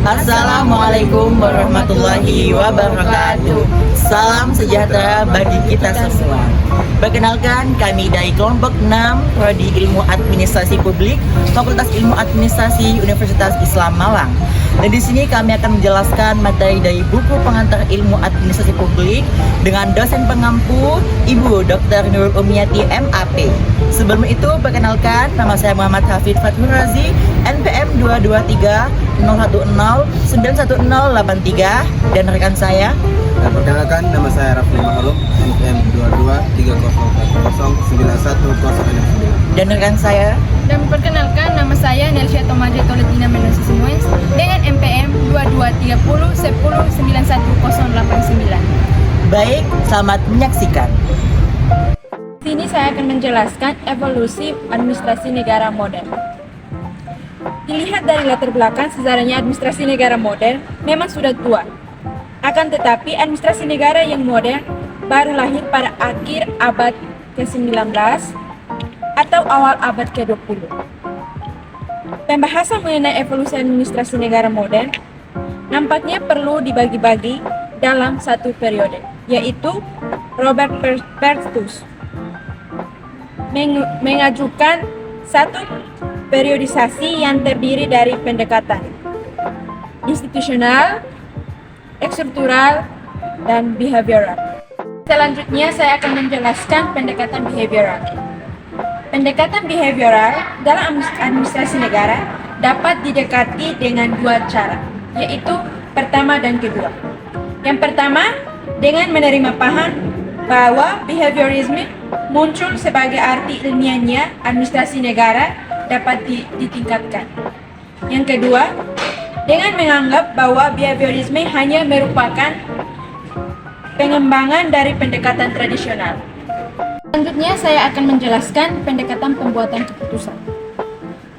Assalamualaikum warahmatullahi wabarakatuh. Salam sejahtera bagi kita semua. Perkenalkan, kami dari kelompok 6 Prodi Ilmu Administrasi Publik, Fakultas Ilmu Administrasi Universitas Islam Malang. Dan di sini kami akan menjelaskan materi dari buku pengantar ilmu administrasi publik dengan dosen pengampu Ibu Dr. Nurul Umiati MAP. Sebelum itu, perkenalkan, nama saya Muhammad Hafid Fathur Razi, NPM 223 010 91083, dan rekan saya. Perkenalkan, nama saya Rafli Mahalum, NPM 22 3090 91069. Dan rekan saya. Dan perkenalkan, nama saya Nelsia Tomaje Toletina Mendoza Simuens dengan MPM 2230 10 91089. Baik, selamat menyaksikan. Di sini saya akan menjelaskan evolusi administrasi negara modern. Dilihat dari latar belakang sejarahnya administrasi negara modern memang sudah tua. Akan tetapi administrasi negara yang modern baru lahir pada akhir abad ke-19 atau awal abad ke-20. Pembahasan mengenai evolusi administrasi negara modern nampaknya perlu dibagi-bagi dalam satu periode, yaitu Robert Pertus mengajukan satu periodisasi yang terdiri dari pendekatan institusional, struktural, dan behavioral. Selanjutnya saya akan menjelaskan pendekatan behavioral. Pendekatan behavioral dalam administrasi negara dapat didekati dengan dua cara, yaitu pertama dan kedua. Yang pertama, dengan menerima paham bahwa behaviorisme muncul sebagai arti ilmiahnya administrasi negara dapat ditingkatkan. Yang kedua, dengan menganggap bahwa behaviorisme hanya merupakan pengembangan dari pendekatan tradisional. Selanjutnya saya akan menjelaskan pendekatan pembuatan keputusan.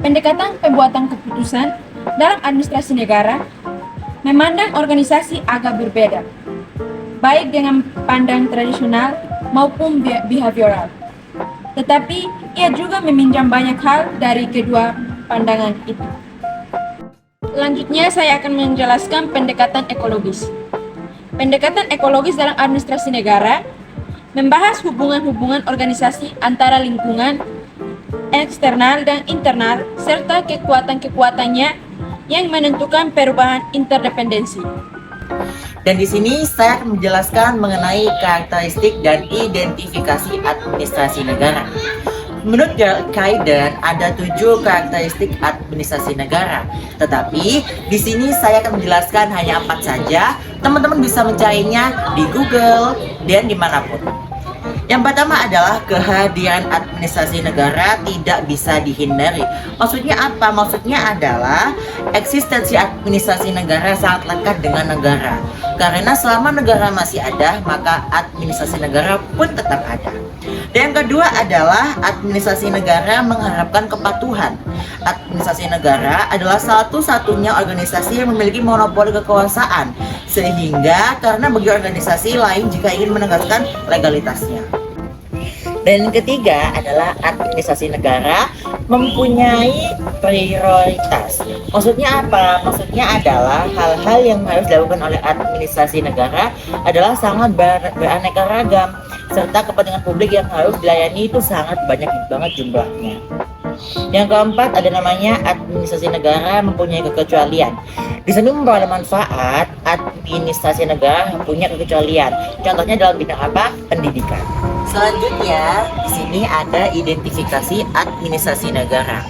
Pendekatan pembuatan keputusan dalam administrasi negara memandang organisasi agak berbeda, baik dengan pandang tradisional maupun behavioral. Tetapi ia juga meminjam banyak hal dari kedua pandangan itu. Selanjutnya saya akan menjelaskan pendekatan ekologis. Pendekatan ekologis dalam administrasi negara membahas hubungan-hubungan organisasi antara lingkungan eksternal dan internal serta kekuatan-kekuatannya yang menentukan perubahan interdependensi. Dan di sini saya akan menjelaskan mengenai karakteristik dan identifikasi administrasi negara. Menurut Kaiden ada 7 karakteristik administrasi negara, tetapi di sini saya akan menjelaskan hanya 4 saja. Teman-teman bisa mencarinya di Google dan dimanapun. Yang pertama adalah kehadiran administrasi negara tidak bisa dihindari. Maksudnya apa? Maksudnya adalah eksistensi administrasi negara sangat lekat dengan negara. Karena selama negara masih ada, maka administrasi negara pun tetap ada. Dan yang kedua adalah administrasi negara mengharapkan kepatuhan. Administrasi negara adalah satu-satunya organisasi yang memiliki monopoli kekuasaan, sehingga karena bagi organisasi lain jika ingin menegaskan legalitasnya. Dan yang ketiga adalah administrasi negara mempunyai prioritas. Maksudnya apa? Maksudnya adalah hal-hal yang harus dilakukan oleh administrasi negara adalah sangat beraneka ragam, serta kepentingan publik yang harus dilayani itu sangat banyak banget jumlahnya. Yang keempat ada namanya administrasi negara mempunyai kekecualian. Di sini memperoleh manfaat, administrasi negara punya kekecualian. Contohnya dalam bidang apa? Pendidikan. Selanjutnya di sini ada identifikasi administrasi negara.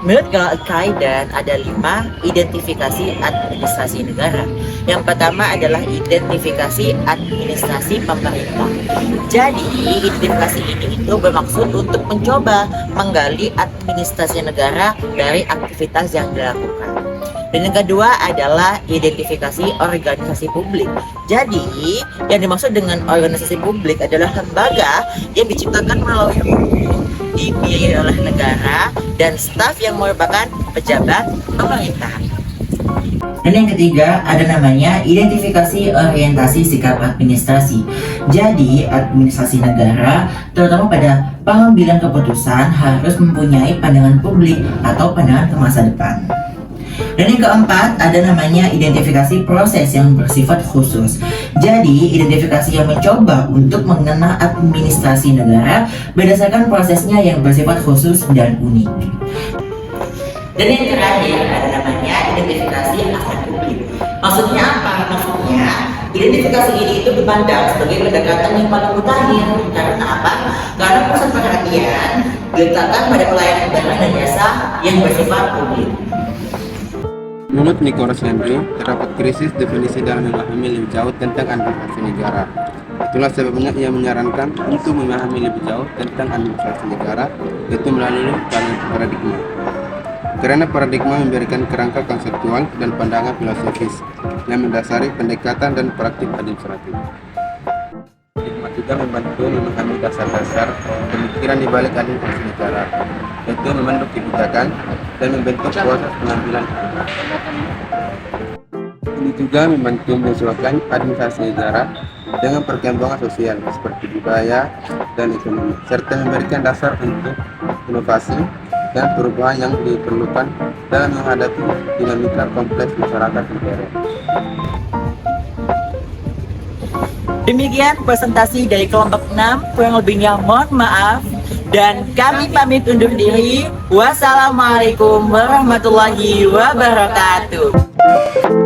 Menurut Kaiden ada 5 identifikasi administrasi negara. Yang pertama adalah identifikasi administrasi pemerintah. Jadi identifikasi ini itu bermaksud untuk mencoba menggali administrasi negara dari aktivitas yang dilakukan. Dan yang kedua adalah identifikasi organisasi publik. Jadi, yang dimaksud dengan organisasi publik adalah lembaga yang diciptakan melalui hukum, dibiayai oleh negara, dan staf yang merupakan pejabat pemerintahan. Dan yang ketiga ada namanya identifikasi orientasi sikap administrasi. Jadi administrasi negara terutama pada pengambilan keputusan harus mempunyai pandangan publik atau pandangan ke masa depan. Dan yang keempat ada namanya identifikasi proses yang bersifat khusus. Jadi identifikasi yang mencoba untuk mengenal administrasi negara berdasarkan prosesnya yang bersifat khusus dan unik. Dan yang terakhir ada namanya identifikasi aspek publik. Maksudnya apa? Maksudnya identifikasi ini itu dipandang sebagai pendekatan yang paling mutakhir. Karena apa? Karena pusat perhatian diletakkan pada pelayanan barang dan jasa yang bersifat publik. Menurut Nicholas Landry, terdapat krisis definisi dalam memahami lebih jauh tentang administrasi negara. Itulah sebabnya ia menyarankan untuk memahami lebih jauh tentang administrasi negara, yaitu melalui paradigma. Karena paradigma memberikan kerangka konseptual dan pandangan filosofis yang mendasari pendekatan dan praktik administratif. Paradigma juga membantu memahami dasar-dasar pemikiran di balik administrasi negara, yaitu membentuk kebijakan dan membentuk proses pengambilan keputusan. Ini juga membantu menyesuaikan administrasi negara dengan perkembangan sosial seperti budaya dan ekonomi, serta memberikan dasar untuk inovasi dan perubahan yang diperlukan dalam menghadapi dinamika kompleks masyarakat negara. Demikian presentasi dari kelompok 6, kurang lebihnya mohon maaf. Dan kami pamit undur diri. Wassalamualaikum warahmatullahi wabarakatuh.